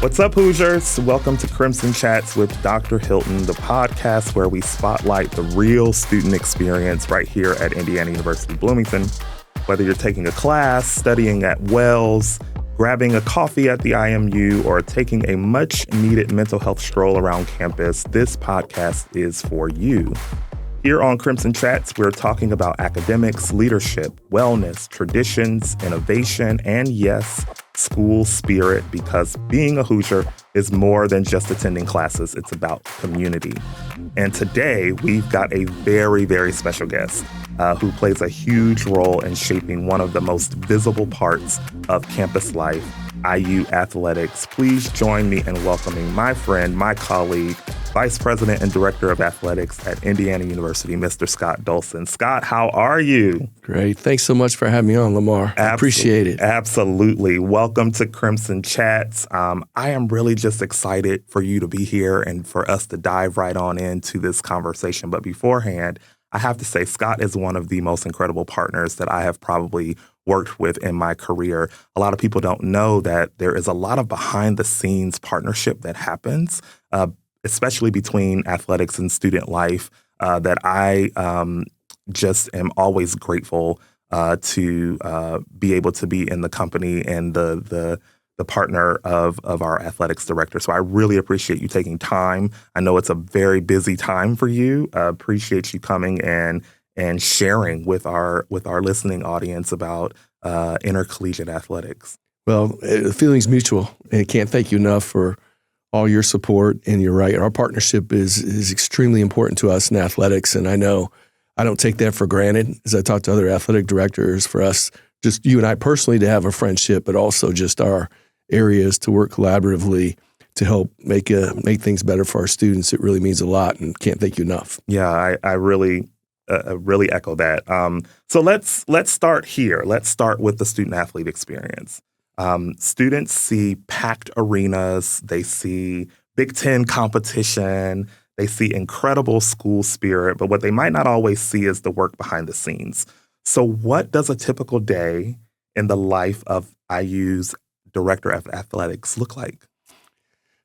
What's up, Hoosiers? Welcome to Crimson Chats with Dr. Hylton, the podcast where we spotlight the real student experience right here at Indiana University, Bloomington. Whether you're taking a class, studying at Wells, grabbing a coffee at the IMU, or taking a much-needed mental health stroll around campus, this podcast is for you. Here on Crimson Chats, we're talking about academics, leadership, wellness, traditions, innovation, and yes, school spirit, because being a Hoosier is more than just attending classes. It's about community. And today, we've got a very, very special guest who plays a huge role in shaping one of the most visible parts of campus life, IU athletics. Please join me in welcoming my friend, my colleague, Vice President and Director of Athletics at Indiana University, Mr. Scott Dolson. Scott, how are you? Great. Thanks so much for having me on, Lamar. I appreciate it. Absolutely. Welcome to Crimson Chats. I am really just excited for you to be here and for us to dive right on into this conversation. But beforehand, I have to say, Scott is one of the most incredible partners that I have probably worked with in my career. A lot of people don't know that there is a lot of behind-the-scenes partnership that happens, especially between athletics and student life, that I just am always grateful to be able to be in the company and the partner of our athletics director. So I really appreciate you taking time. I know it's a very busy time for you. Appreciate you coming and sharing with our listening audience about intercollegiate athletics. Well, the feeling's mutual, and can't thank you enough for all your support. And you're right, our partnership is extremely important to us in athletics, and I know I don't take that for granted. As I talk to other athletic directors, for us, just you and I personally, to have a friendship, but also just our areas to work collaboratively to help make things better for our students. It really means a lot, and can't thank you enough. Yeah, I really echo that. So let's start here. Let's start with the student athlete experience. Students see packed arenas, they see Big Ten competition, they see incredible school spirit, but what they might not always see is the work behind the scenes. So what does a typical day in the life of IU's Director of Athletics look like?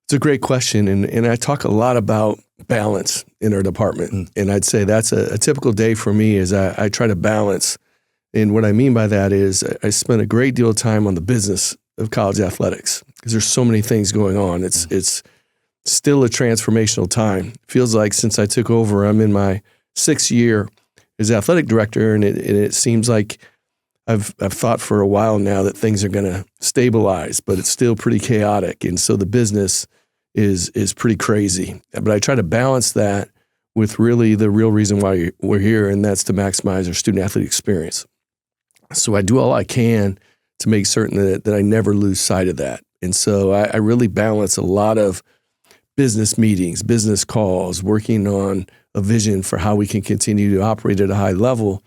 It's a great question, and I talk a lot about balance in our department, and I'd say that's a typical day for me is I try to balance. And what I mean by that is I spend a great deal of time on the business of college athletics because there's so many things going on. It's still a transformational time. Feels like since I took over, I'm in my 6th year as athletic director, and it seems like I've thought for a while now that things are going to stabilize, but it's still pretty chaotic, and so the business is pretty crazy. But I try to balance that with really the real reason why we're here, and that's to maximize our student athlete experience. So I do all I can to make certain that I never lose sight of that. And so I really balance a lot of business meetings, business calls, working on a vision for how we can continue to operate at a high level,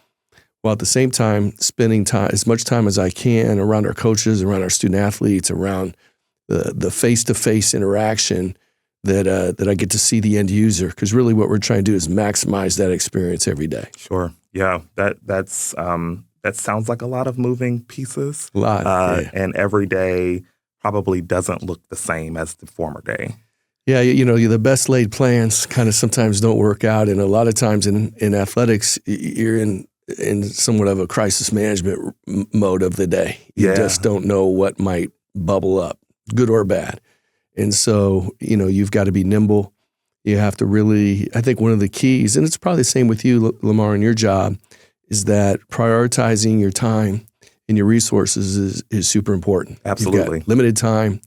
while at the same time spending time, as much time as I can around our coaches, around our student athletes, around the face-to-face interaction that I get to see the end user. Because really what we're trying to do is maximize that experience every day. Sure. Yeah, that sounds like a lot of moving pieces. A lot, yeah. And every day probably doesn't look the same as the former day. Yeah, the best laid plans kind of sometimes don't work out. And a lot of times in athletics, you're in somewhat of a crisis management mode of the day. You just don't know what might bubble up, good or bad. And so, you've got to be nimble. You have to really, I think one of the keys, and it's probably the same with you, Lamar, in your job, is that prioritizing your time and your resources is super important. Absolutely. You've got limited time,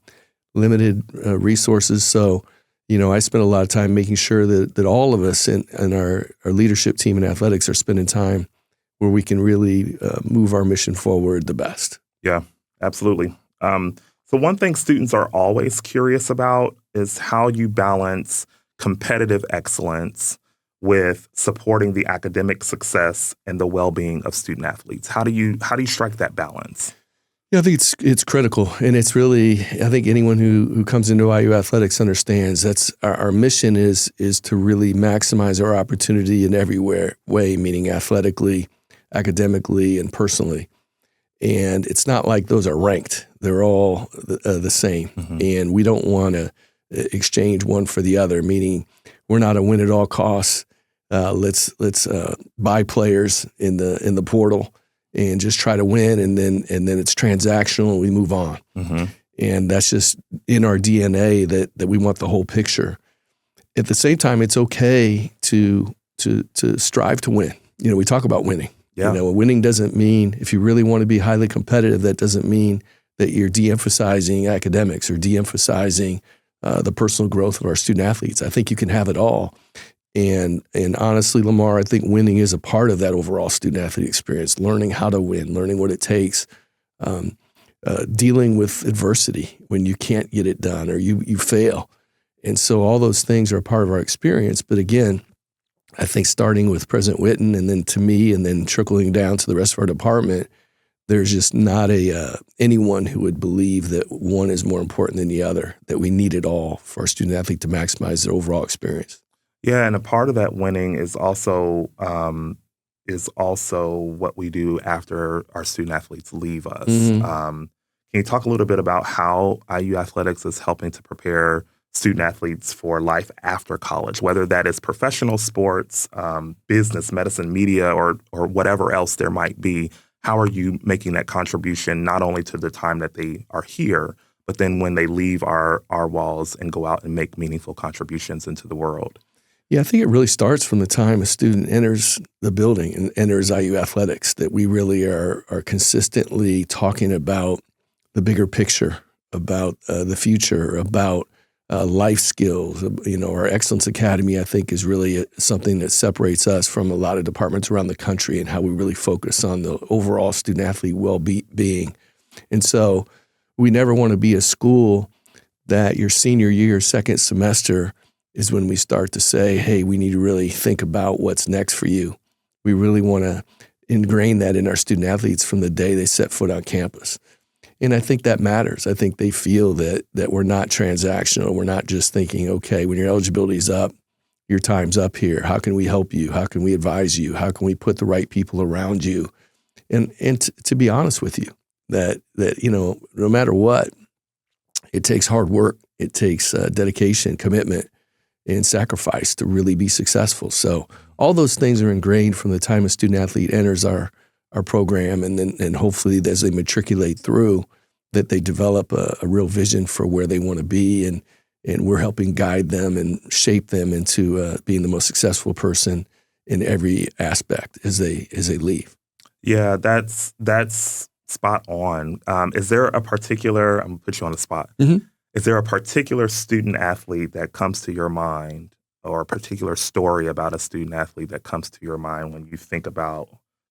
limited resources. So, I spend a lot of time making sure that all of us and our leadership team in athletics are spending time where we can really move our mission forward the best. Yeah, absolutely. So one thing students are always curious about is how you balance competitive excellence with supporting the academic success and the well-being of student athletes. How do you strike that balance? Yeah, I think it's critical, and it's really, I think anyone who comes into IU athletics understands that's our mission is to really maximize our opportunity in every way, meaning athletically, academically, and personally. And it's not like those are ranked. They're all the same. And we don't want to exchange one for the other, meaning we're not a win at all costs. Let's buy players in the portal and just try to win, and then it's transactional and we move on. And that's just in our DNA that we want the whole picture. At the same time, it's okay to strive to win. We talk about winning. Yeah. Winning doesn't mean, if you really want to be highly competitive, that doesn't mean that you're de-emphasizing academics or de-emphasizing the personal growth of our student athletes. I think you can have it all. And honestly, Lamar, I think winning is a part of that overall student athlete experience, learning how to win, learning what it takes, dealing with adversity when you can't get it done or you fail. And so all those things are a part of our experience. But again, I think starting with President Whitten and then to me and then trickling down to the rest of our department, there's just not anyone who would believe that one is more important than the other, that we need it all for our student athlete to maximize their overall experience. Yeah, and a part of that winning is also what we do after our student athletes leave us. Can you talk a little bit about how IU Athletics is helping to prepare student athletes for life after college, whether that is professional sports, business, medicine, media, or whatever else there might be? How are you making that contribution not only to the time that they are here, but then when they leave our walls and go out and make meaningful contributions into the world? Yeah, I think it really starts from the time a student enters the building and enters IU Athletics, that we really are consistently talking about the bigger picture, about the future, about life skills. Our Excellence Academy, I think, is really something that separates us from a lot of departments around the country and how we really focus on the overall student-athlete well-being. And so we never want to be a school that your senior year, second semester, is when we start to say, hey, we need to really think about what's next for you. We really want to ingrain that in our student-athletes from the day they set foot on campus. And I think that matters. I think they feel that we're not transactional. We're not just thinking, okay, when your eligibility is up, your time's up here. How can we help you? How can we advise you? How can we put the right people around you? And to be honest with you, that no matter what, it takes hard work. It takes dedication, commitment, and sacrifice to really be successful. So all those things are ingrained from the time a student athlete enters our program, and hopefully as they matriculate through, that they develop a real vision for where they want to be, and we're helping guide them and shape them into being the most successful person in every aspect as they leave. Yeah, that's spot on. Is there a particular, I'm going to put you on the spot, is there a particular student athlete that comes to your mind, or a particular story about a student athlete that comes to your mind when you think about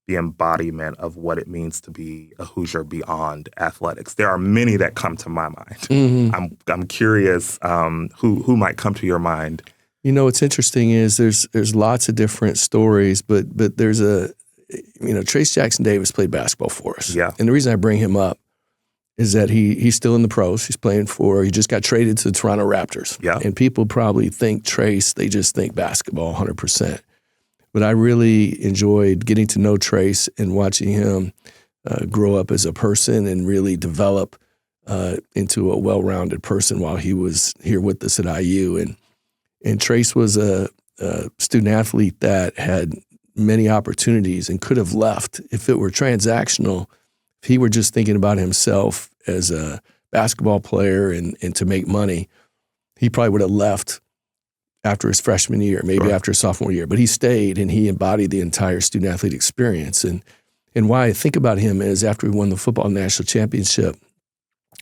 the embodiment of what it means to be a Hoosier beyond athletics? There are many that come to my mind. I'm curious who might come to your mind. What's interesting is there's lots of different stories, but there's Trayce Jackson-Davis played basketball for us. Yeah. And the reason I bring him up is that he's still in the pros. He just got traded to the Toronto Raptors. Yeah. And people probably think Trayce, they just think basketball 100%. But I really enjoyed getting to know Trayce and watching him grow up as a person and really develop into a well-rounded person while he was here with us at IU. And Trayce was a student athlete that had many opportunities and could have left if it were transactional. If he were just thinking about himself as a basketball player and to make money, he probably would have left after his freshman year, maybe after his sophomore year. But he stayed, and he embodied the entire student-athlete experience. And why I think about him is after we won the football national championship,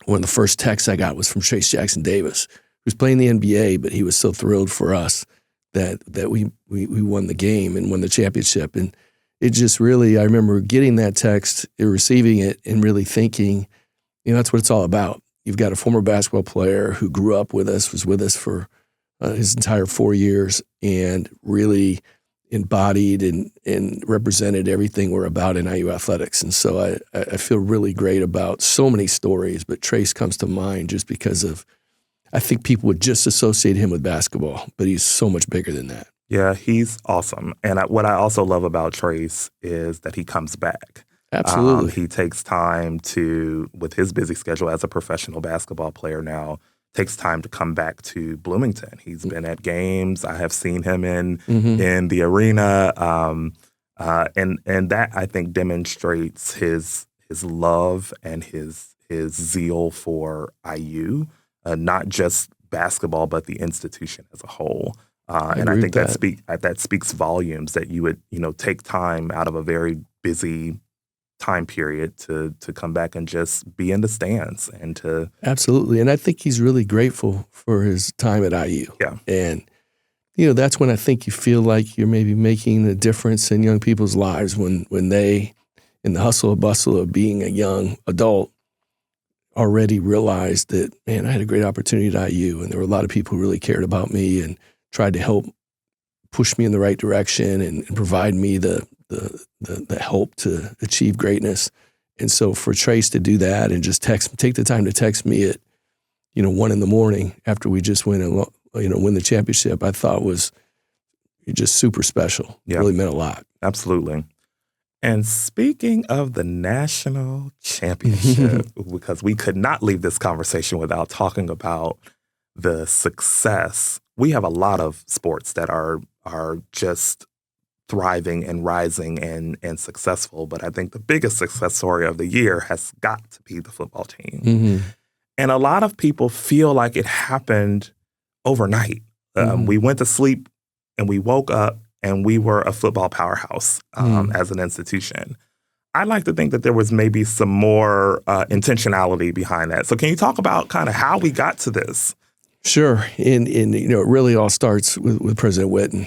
one of the first texts I got was from Trayce Jackson-Davis, who was playing the NBA, but he was so thrilled for us that we won the game and won the championship. And it just really, I remember getting that text, receiving it, and really thinking, that's what it's all about. You've got a former basketball player who grew up with us, was with us for his entire 4 years, and really embodied and represented everything we're about in IU Athletics. And so I feel really great about so many stories, but Trayce comes to mind just because of, I think people would just associate him with basketball, but he's so much bigger than that. Yeah, he's awesome. And what I also love about Trayce is that he comes back. Absolutely. He takes time to, with his busy schedule as a professional basketball player now, takes time to come back to Bloomington. He's been at games. I have seen him in the arena, and that I think demonstrates his love and his zeal for IU, not just basketball but the institution as a whole. And I think that speaks volumes that you would take time out of a very busy time period to come back and just be in the stands and to Absolutely. And I think he's really grateful for his time at IU. Yeah. And that's when I think you feel like you're maybe making a difference in young people's lives when they, in the hustle and bustle of being a young adult, already realized that, man, I had a great opportunity at IU, and there were a lot of people who really cared about me and tried to help push me in the right direction and provide me the help to achieve greatness. And so for Trace to do that and just take the time to text me at 1 a.m. after we just win the championship, I thought was just super special. Yeah. It really meant a lot. Absolutely. And speaking of the national championship, because we could not leave this conversation without talking about the success. We have a lot of sports that are just thriving and rising and successful, but I think the biggest success story of the year has got to be the football team. Mm-hmm. And a lot of people feel like it happened overnight. We went to sleep and we woke up and we were a football powerhouse as an institution. I'd like to think that there was maybe some more intentionality behind that. So can you talk about kind of how we got to this? Sure. And it really all starts with President Whitten.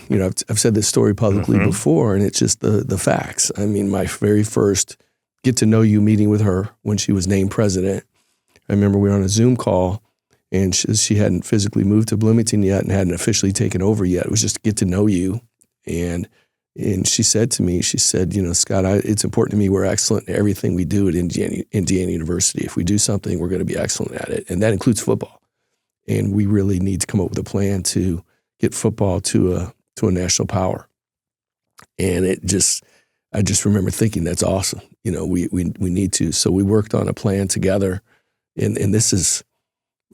I've said this story publicly before, and it's just the facts. I mean, my very first get-to-know-you meeting with her when she was named president, I remember we were on a Zoom call, and she hadn't physically moved to Bloomington yet and hadn't officially taken over yet. It was just get to know you. And she said to me, Scott, it's important to me we're excellent in everything we do at Indiana University. If we do something, we're going to be excellent at it. And that includes football. And we really need to come up with a plan to get football to a national power. And I just remember thinking, that's awesome. We need to. So we worked on a plan together. And this is,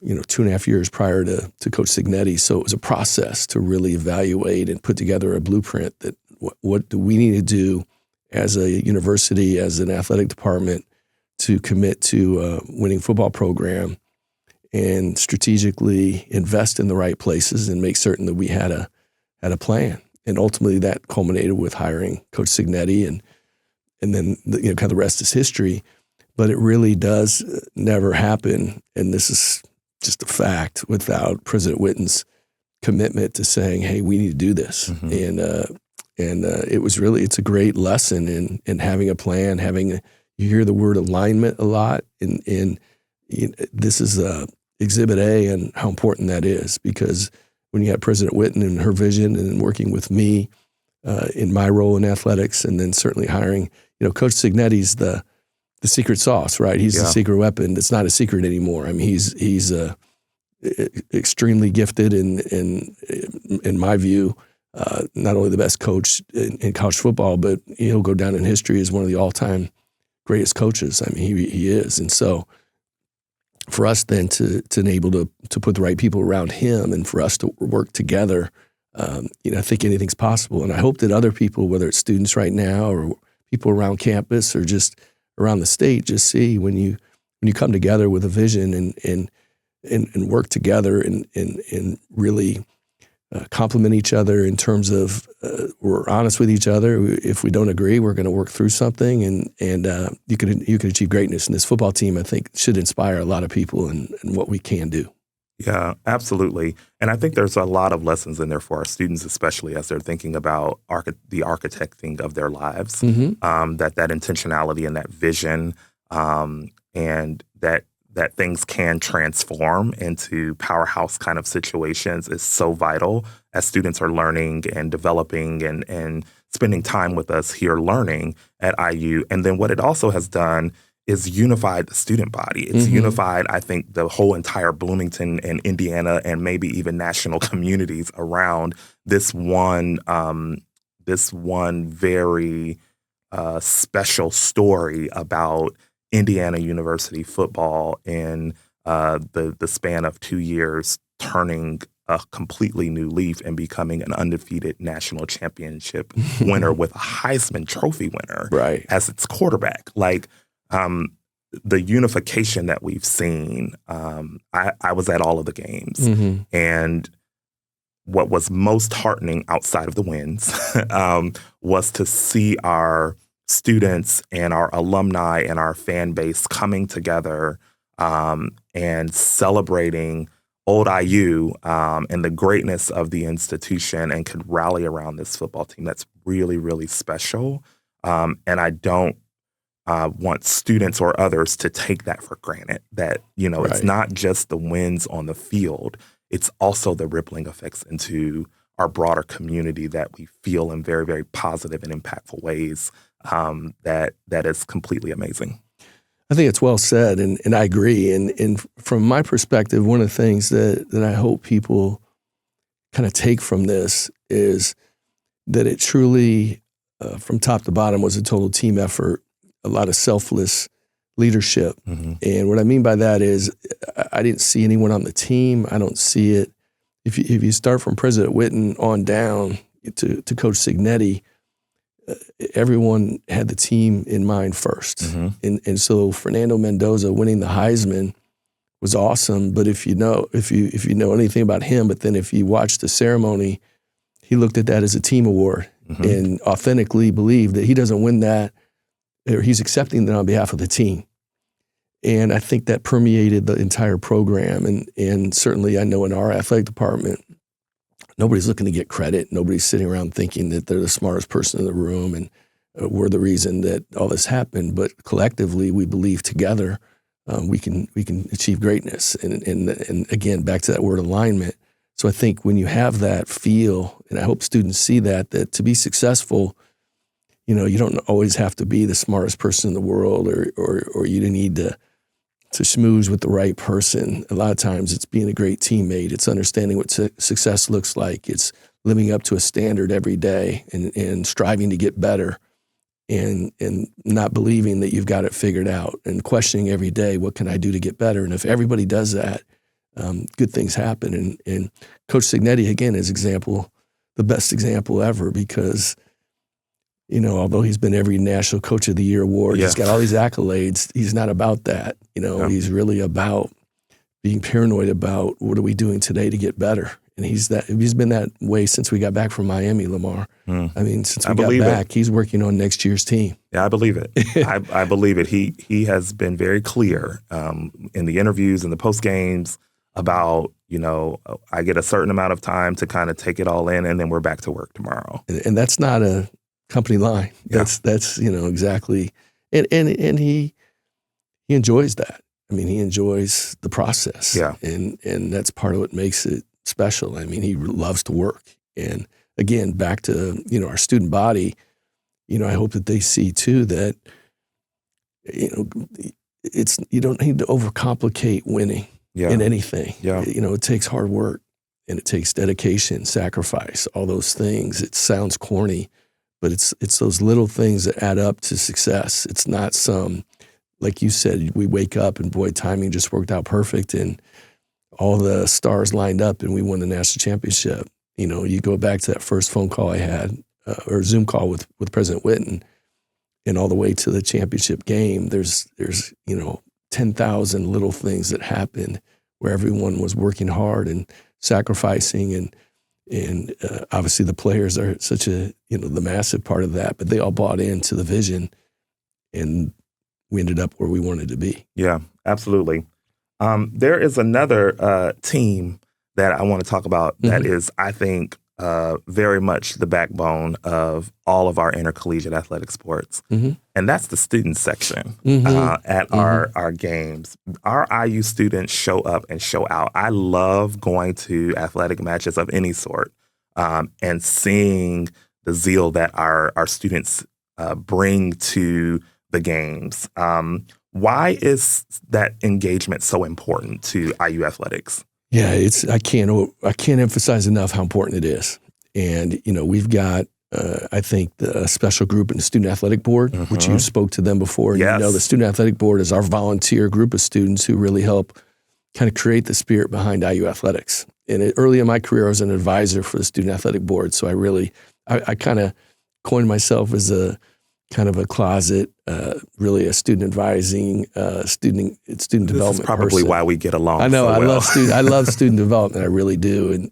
2.5 years prior to Coach Signetti. So it was a process to really evaluate and put together a blueprint that what do we need to do as a university, as an athletic department, to commit to a winning football program and strategically invest in the right places and make certain that we had a plan. And ultimately that culminated with hiring Coach Signetti and then kind of the rest is history. But it really does never happen, and this is just a fact, without President Whitten's commitment to saying, hey, we need to do this. And it's a great lesson in having a plan, you hear the word alignment a lot, and this is Exhibit A and how important that is, because when you have President Whitten and her vision and working with me in my role in athletics, and then certainly hiring, Coach Signetti's the secret sauce, right? He's the secret weapon. It's not a secret anymore. I mean, he's extremely gifted in my view, not only the best coach in college football, but he'll go down in history as one of the all-time greatest coaches. I mean, he is. And so for us then to enable to put the right people around him and for us to work together, I think anything's possible. And I hope that other people, whether it's students right now or people around campus or just around the state, just see when you come together with a vision and work together and really complement each other in terms of we're honest with each other. If we don't agree, we're going to work through something, and you can achieve greatness. And this football team, I think, should inspire a lot of people in what we can do. Yeah, absolutely. And I think there's a lot of lessons in there for our students, especially as they're thinking about the architecting of their lives, that intentionality and that vision, and that things can transform into powerhouse kind of situations is so vital as students are learning and developing and spending time with us here learning at IU. And then what it also has done is unified the student body. It's unified, I think, the whole entire Bloomington and Indiana and maybe even national communities around this one very special story about Indiana University football in the span of 2 years, turning a completely new leaf and becoming an undefeated national championship winner with a Heisman Trophy winner as its quarterback. Like, the unification that we've seen, I was at all of the games. And what was most heartening outside of the wins was to see our students and our alumni and our fan base coming together and celebrating old IU and the greatness of the institution, and could rally around this football team. That's really, really special. And I don't want students or others to take that for granted, that, it's not just the wins on the field. It's also the rippling effects into our broader community that we feel in very, very positive and impactful ways. That is completely amazing. I think it's well said, and I agree. And from my perspective, one of the things that I hope people kind of take from this is that it truly, from top to bottom, was a total team effort, a lot of selfless leadership. And what I mean by that is I didn't see anyone on the team. I don't see it. If you start from President Witten on down to Coach Signetti, everyone had the team in mind first. And so Fernando Mendoza winning the Heisman was awesome. But if you know anything about him, but then if you watch the ceremony, he looked at that as a team award and authentically believed that he doesn't win that, or he's accepting that on behalf of the team. And I think that permeated the entire program. And certainly I know in our athletic department, nobody's looking to get credit. Nobody's sitting around thinking that they're the smartest person in the room and we're the reason that all this happened. But collectively, we believe together we can achieve greatness. And again, back to that word alignment. So I think when you have that feel, and I hope students see that to be successful, you don't always have to be the smartest person in the world, or you don't need to schmooze with the right person. A lot of times it's being a great teammate. It's understanding what success looks like. It's living up to a standard every day and striving to get better and not believing that you've got it figured out and questioning every day, what can I do to get better? And if everybody does that, good things happen. And Coach Signetti, again, is the best example ever, because although he's been every National Coach of the Year award, he's got all these accolades, he's not about that. He's really about being paranoid about what are we doing today to get better. And he's been that way since we got back from Miami, Lamar. I mean, since we got back, he's working on next year's team. Yeah, I believe it. I believe it. He has been very clear in the interviews and the post games about, I get a certain amount of time to kind of take it all in, and then we're back to work tomorrow. And that's not a company line. That's exactly, and he enjoys that. I mean, he enjoys the process. And that's part of what makes it special. I mean, he loves to work. And again, back to our student body, I hope that they see too that you don't need to overcomplicate winning in anything. It takes hard work, and it takes dedication, sacrifice, all those things. It sounds corny, but it's those little things that add up to success. It's not like you said, we wake up and boy, timing just worked out perfect and all the stars lined up and we won the national championship. You go back to that first phone call I had, or Zoom call with President Witten, and all the way to the championship game, there's 10,000 little things that happened where everyone was working hard and sacrificing, and obviously the players are such the massive part of that, but they all bought into the vision, and we ended up where we wanted to be. Yeah, absolutely. There is another team that I want to talk about that is, I think, very much the backbone of all of our intercollegiate athletic sports, and that's the student section at our games. Our IU students show up and show out. I love going to athletic matches of any sort and seeing the zeal that our students bring to the games. Why is that engagement so important to IU athletics? Yeah, I can't emphasize enough how important it is. And we've got I think the special group in the Student Athletic Board, which you spoke to them before. And Yes. you know, the Student Athletic Board is our volunteer group of students who really help kind of create the spirit behind IU athletics. And early in my career, I was an advisor for the Student Athletic Board. So I kind of coined myself as a kind of a closet, really a student advising, student development This is probably person. why we get along. I know. So well. I love student development. I really do.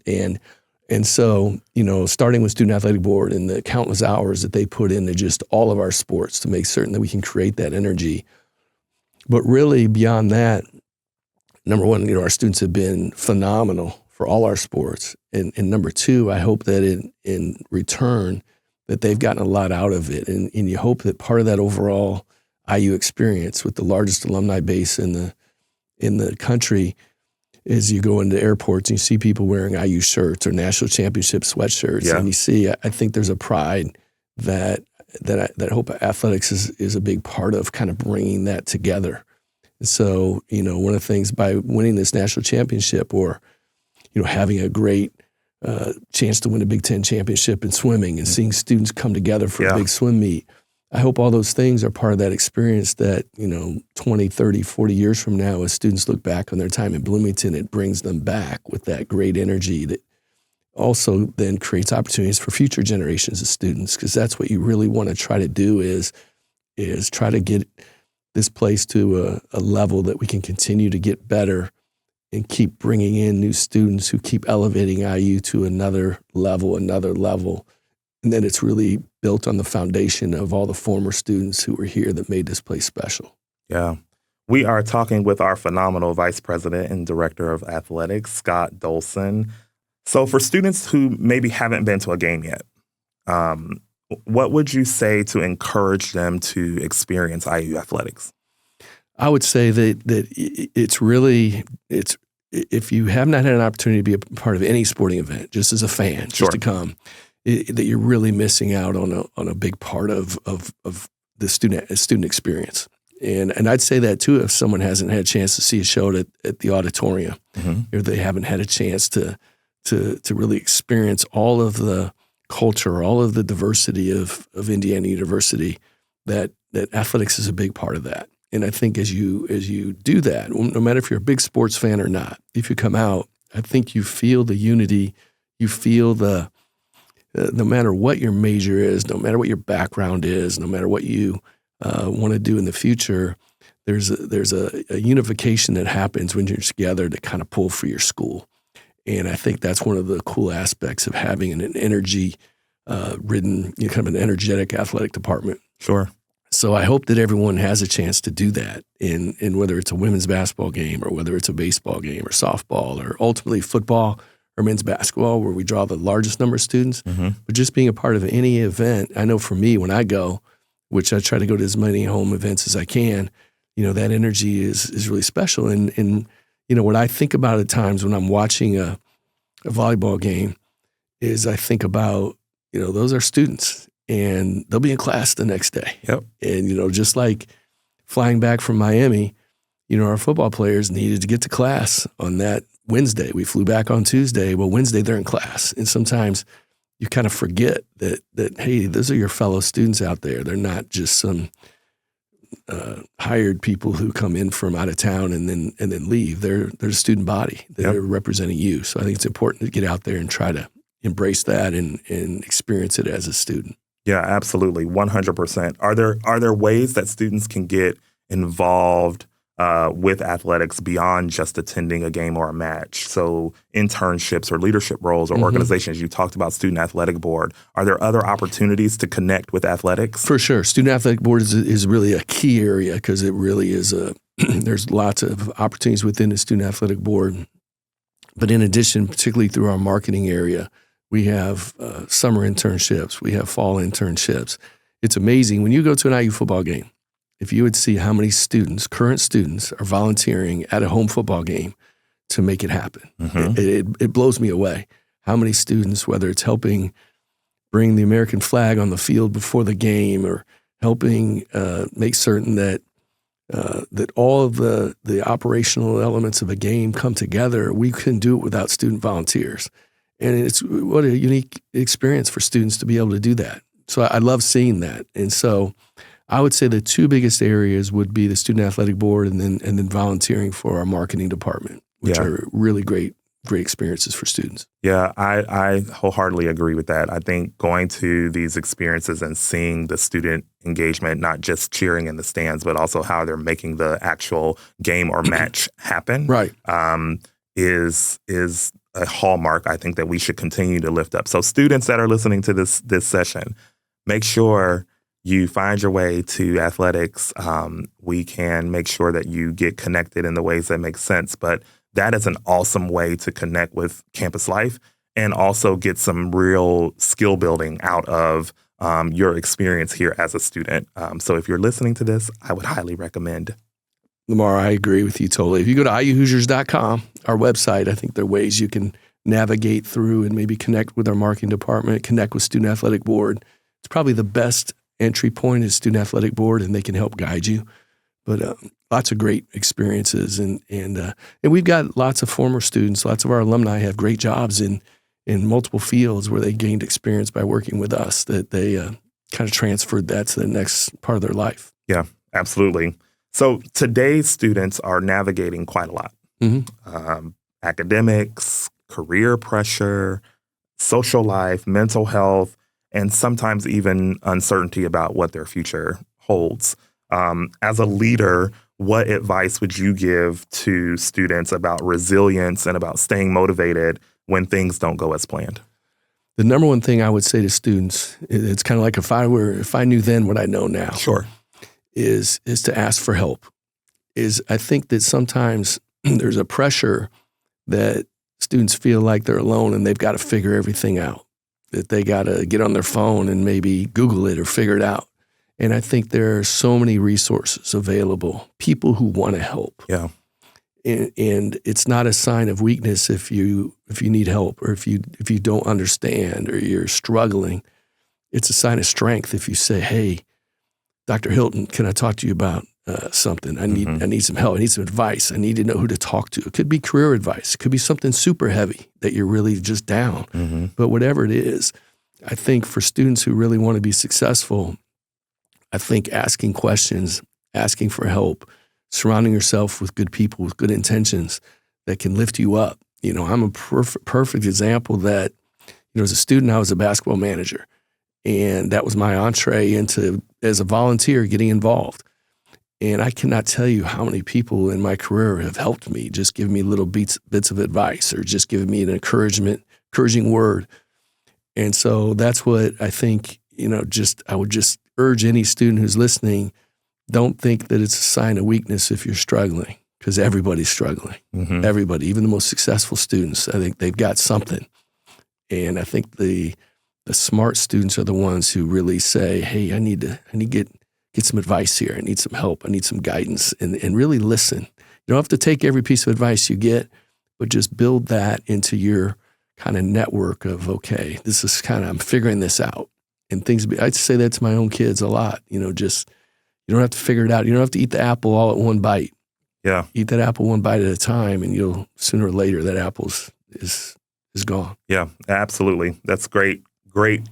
And so, you know, starting with Student Athletic Board and the countless hours that they put into just all of our sports to make certain that we can create that energy. But really beyond that, number one, you know, our students have been phenomenal for all our sports. And number two, I hope that in return that they've gotten a lot out of it. And you hope that part of that overall IU experience with the largest alumni base in the country is you go into airports and you see people wearing IU shirts or national championship sweatshirts. Yeah. And you see, I think there's a pride that I hope athletics is a big part of kind of bringing that together. And so, you know, one of the things by winning this national championship or, you know, having a great chance to win a Big Ten championship in swimming and seeing students come together for a big swim meet, I hope all those things are part of that experience that, you know, 20, 30, 40 years from now, as students look back on their time in Bloomington, it brings them back with that great energy that also then creates opportunities for future generations of students, because that's what you really want to try to do is try to get this place to a level that we can continue to get better and keep bringing in new students who keep elevating IU to another level. And then it's really built on the foundation of all the former students who were here that made this place special. Yeah. We are talking with our phenomenal Vice President and Director of Athletics, Scott Dolson. So for students who maybe haven't been to a game yet, what would you say to encourage them to experience IU athletics? I would say that it's if you have not had an opportunity to be a part of any sporting event, just as a fan, just to come, that you're really missing out on a big part of the student experience. And I'd say that too if someone hasn't had a chance to see a show at the auditorium, or they haven't had a chance to really experience all of the culture, all of the diversity of Indiana University, that athletics is a big part of that. And I think as you do that, no matter if you're a big sports fan or not, if you come out, I think you feel the unity, you feel no matter what your major is, no matter what your background is, no matter what you want to do in the future, there's a unification that happens when you're together to kind of pull for your school. And I think that's one of the cool aspects of having an energy ridden, kind of an energetic athletic department. Sure. So I hope that everyone has a chance to do that in whether it's a women's basketball game or whether it's a baseball game or softball or ultimately football or men's basketball, where we draw the largest number of students. But just being a part of any event, I know for me when I go, which I try to go to as many home events as I can, that energy is really special. And what I think about at times when I'm watching a volleyball game is I think about, those are students. And they'll be in class the next day. Yep. And, just like flying back from Miami, our football players needed to get to class on that Wednesday. We flew back on Tuesday. Well, Wednesday they're in class. And sometimes you kind of forget that hey, those are your fellow students out there. They're not just some hired people who come in from out of town and then leave. They're a student body that are representing you. So I think it's important to get out there and try to embrace that and experience it as a student. Yeah, absolutely. 100%. Are there ways that students can get involved with athletics beyond just attending a game or a match? So internships or leadership roles or organizations. You talked about Student Athletic Board. Are there other opportunities to connect with athletics? For sure. Student Athletic Board is really a key area because it really is there's lots of opportunities within the Student Athletic Board. But in addition, particularly through our marketing area, we have summer internships. We have fall internships. It's amazing. When you go to an IU football game, if you would see how many current students, are volunteering at a home football game to make it happen. It blows me away. How many students, whether it's helping bring the American flag on the field before the game or helping make certain that all of the operational elements of a game come together, we couldn't do it without student volunteers. And it's what a unique experience for students to be able to do that. So I love seeing that. And so I would say the two biggest areas would be the student athletic board and then volunteering for our marketing department, which are really great experiences for students. Yeah, I wholeheartedly agree with that. I think going to these experiences and seeing the student engagement, not just cheering in the stands, but also how they're making the actual game or match happen, right, is a hallmark I think that we should continue to lift up. So students that are listening to this session, make sure you find your way to athletics. We can make sure that you get connected in the ways that make sense, but that is an awesome way to connect with campus life and also get some real skill building out of your experience here as a student. So if you're listening to this, I would highly recommend. Lamar, I agree with you totally. If you go to iuhoosiers.com, our website, I think there are ways you can navigate through and maybe connect with our marketing department, connect with Student Athletic Board. It's probably the best entry point is Student Athletic Board, and they can help guide you. But lots of great experiences, and we've got lots of former students. Lots of our alumni have great jobs in multiple fields where they gained experience by working with us. That they kind of transferred that to the next part of their life. Yeah, absolutely. So today's students are navigating quite a lot. Mm-hmm. Academics, career pressure, social life, mental health, and sometimes even uncertainty about what their future holds. As a leader, what advice would you give to students about resilience and about staying motivated when things don't go as planned? The number one thing I would say to students, it's kind of like if I knew then what I know now. Sure. Is to ask for help. I think that sometimes there's a pressure that students feel like they're alone and they've got to figure everything out, that they got to get on their phone and maybe Google it or figure it out. And I think there are so many resources available, people who want to help. Yeah. And it's not a sign of weakness if you need help or if you don't understand or you're struggling. It's a sign of strength if you say, hey, Dr. Hylton, can I talk to you about something? I need some help. I need some advice. I need to know who to talk to. It could be career advice. It could be something super heavy that you're really just down. Mm-hmm. But whatever it is, I think for students who really want to be successful, I think asking questions, asking for help, surrounding yourself with good people with good intentions that can lift you up. You know, I'm a perfect example that, as a student, I was a basketball manager. And that was my entree into, as a volunteer, getting involved. And I cannot tell you how many people in my career have helped me, just giving me little bits of advice or just giving me an encouraging word. And so that's what I think, I would just urge any student who's listening, don't think that it's a sign of weakness if you're struggling, because everybody's struggling. Mm-hmm. Everybody, even the most successful students, I think they've got something. And I think the smart students are the ones who really say, hey, I need to get some advice here. I need some help. I need some guidance, and really listen. You don't have to take every piece of advice you get, but just build that into your kind of network of, okay, this is I'm figuring this out. And I'd say that to my own kids a lot, just, you don't have to figure it out. You don't have to eat the apple all at one bite. Yeah. Eat that apple one bite at a time, and you'll, sooner or later, that apple is gone. Yeah, absolutely. That's great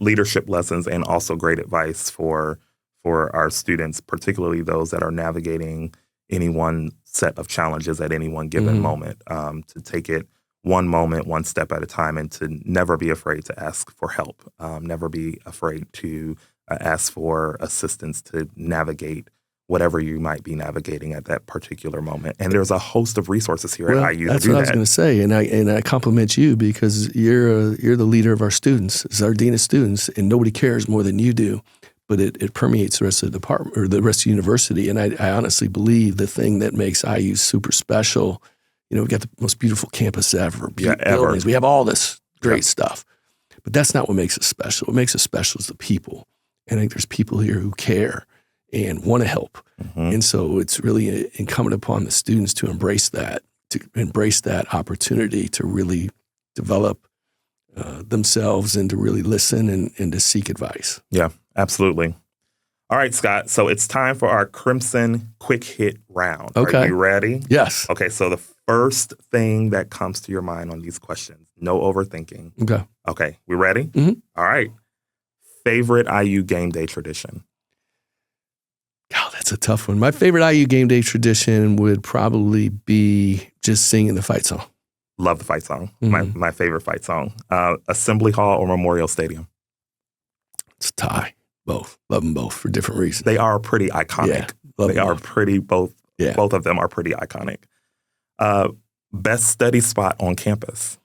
leadership lessons and also great advice for our students, particularly those that are navigating any one set of challenges at any one given moment, to take it one moment, one step at a time, and to never be afraid to ask for help, never be afraid to ask for assistance to navigate whatever you might be navigating at that particular moment. And there's a host of resources here at IU to do that. That's what I was going to say, and I compliment you because you're the leader of our students, as our dean of students, and nobody cares more than you do. But it permeates the rest of the department or the rest of the university. And I honestly believe the thing that makes IU super special, we've got the most beautiful campus ever, buildings. We have all this great stuff. But that's not what makes us special. What makes us special is the people. And I think there's people here who care and want to help. Mm-hmm. And so it's really incumbent upon the students to embrace that opportunity to really develop themselves and to really listen and to seek advice. Yeah, absolutely. All right, Scott. So it's time for our Crimson Quick Hit round. Okay. Are you ready? Yes. Okay, so the first thing that comes to your mind on these questions, no overthinking. Okay. Okay, we ready? Mhm. All right. Favorite IU game day tradition? Oh, that's a tough one. My favorite IU game day tradition would probably be just singing the fight song. Love the fight song. My favorite fight song. Assembly Hall or Memorial Stadium? It's a tie. Both. Love them both for different reasons. They are pretty iconic. Yeah, They are pretty both. Yeah. Both of them are pretty iconic. Best study spot on campus?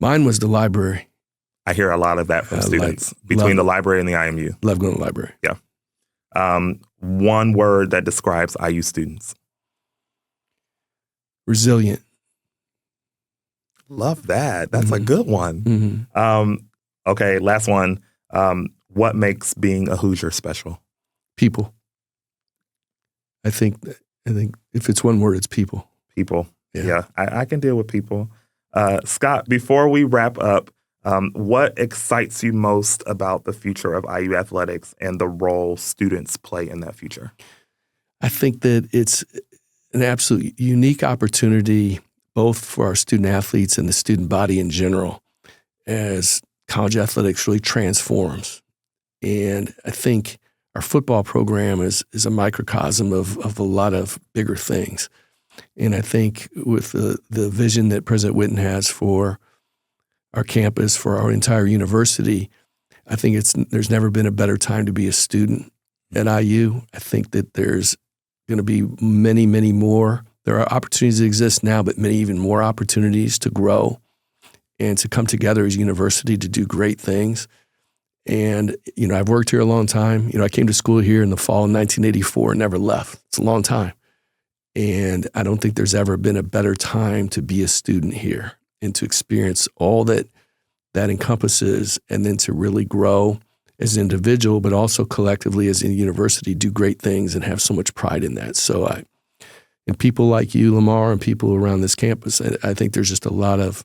Mine was the library. I hear a lot of that from students between the library and the IMU. Love going to the library. Yeah. One word that describes IU students? Resilient. Love that. That's a good one. Mm-hmm. Okay, last one. What makes being a Hoosier special? People. I think if it's one word, it's people. People. Yeah. I can deal with people. Scott, before we wrap up, what excites you most about the future of IU athletics and the role students play in that future? I think that it's an absolute unique opportunity both for our student athletes and the student body in general as college athletics really transforms. And I think our football program is a microcosm of a lot of bigger things. And I think with the vision that President Whitten has for our campus, for our entire university, I think there's never been a better time to be a student at IU. I think that there's going to be many, many more. There are opportunities that exist now, but many even more opportunities to grow and to come together as a university to do great things. And, I've worked here a long time. I came to school here in the fall of 1984 and never left. It's a long time. And I don't think there's ever been a better time to be a student here and to experience all that encompasses, and then to really grow as an individual, but also collectively as a university, do great things and have so much pride in that. So and people like you, Lamar, and people around this campus, I think there's just a lot of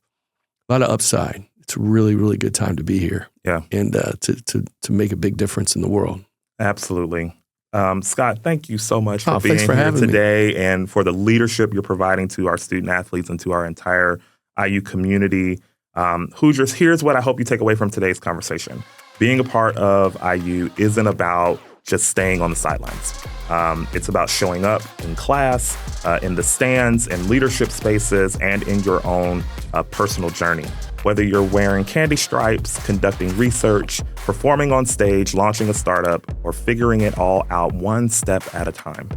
upside. It's a really, really good time to be here. Yeah. And to make a big difference in the world. Absolutely. Scott, thank you so much for being here today and for the leadership you're providing to our student athletes and to our entire IU community. Hoosiers, here's what I hope you take away from today's conversation. Being a part of IU isn't about just staying on the sidelines. It's about showing up in class, in the stands, in leadership spaces, and in your own personal journey. Whether you're wearing candy stripes, conducting research, performing on stage, launching a startup, or figuring it all out one step at a time,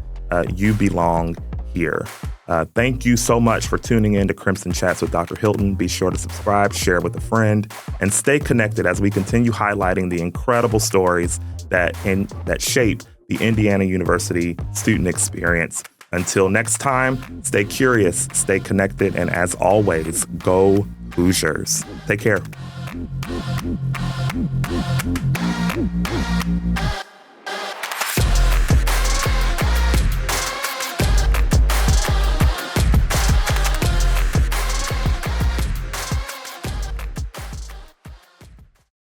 you belong here. Thank you so much for tuning in to Crimson Chats with Dr. Hylton. Be sure to subscribe, share with a friend, and stay connected as we continue highlighting the incredible stories that shape the Indiana University student experience. Until next time, stay curious, stay connected, and as always, go Hoosiers. Take care.